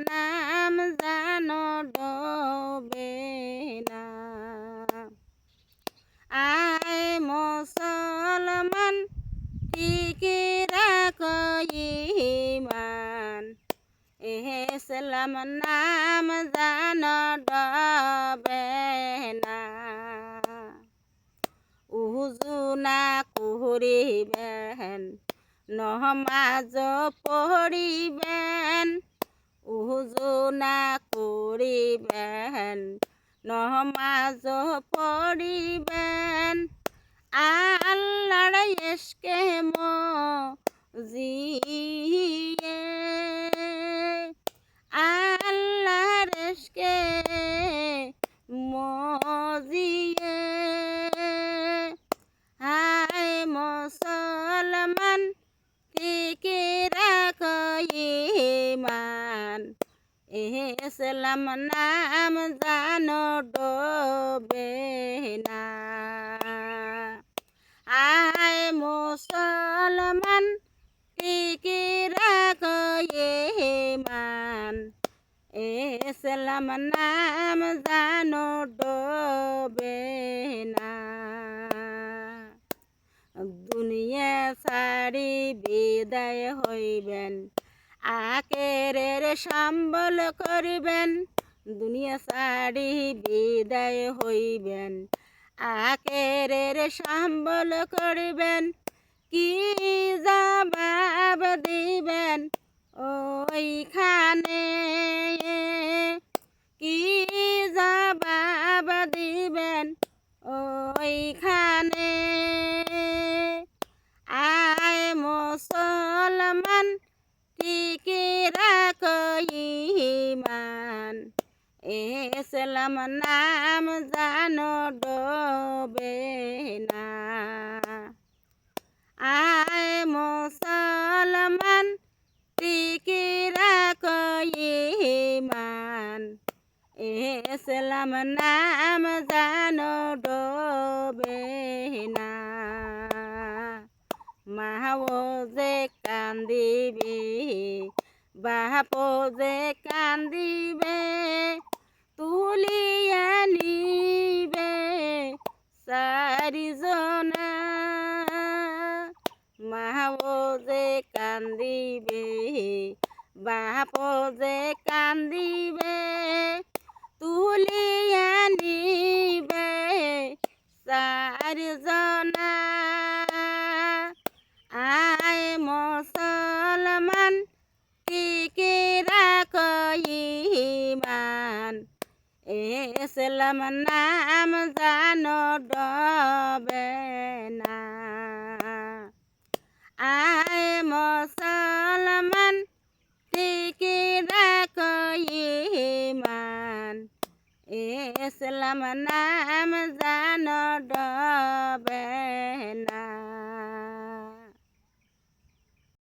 নাম জানো ডোবে না। আয় মুসলমান টিকে রাখো ঈমান, ইসলাম নাম জানো ডোবে না। উজু না করিবেন নমাজ পড়িবেন, উজু না করিবেন নমাজ পড়িবেন। আল্লাহর ইশকে মজিয়ে, আল্লাহর ইশকে মজিয়ে। হায় মুসলমান টিকে রাখো ঈমান, ইসলাম নাম জানো ডোবে না। আয় মুসলমান টিকে রাখো ঈমান, ইসলাম নাম জানো ডোবে না। দুনিয়া ছাড়ি বিদায় হইবেন, আখেরের সম্বল করিবেন। দুনিয়া ছাড়ি বিদায় হইবেন, আখেরের সম্বল করিবেন। কি জবাব দিবেন ওইখানে, কি জবাব দিবেন ওইখানে। আয় মুসলমান টিকে রাখো ঈমান, ইসলাম নাম জানো ডোবে না। আয় মুসলমান টিকে রাখো ঈমান, ইসলাম নাম জানো ডোবে না। মাও যে কান্দিবে, বাপো যে কান্দিবে, তুলিয়া নিবে চারিজনা। মাও যে কান্দিবে, বাপো যে কান্দিবে, তুলিয়া নিবে চারিজনা। আয় মুসলমান টিকে রাখো ঈমান, ইসলাম নাম জানো ডোবে না। আয় মুসলমান টিকে রাখো ঈমান, ইসলাম নাম জানো ডোবে না।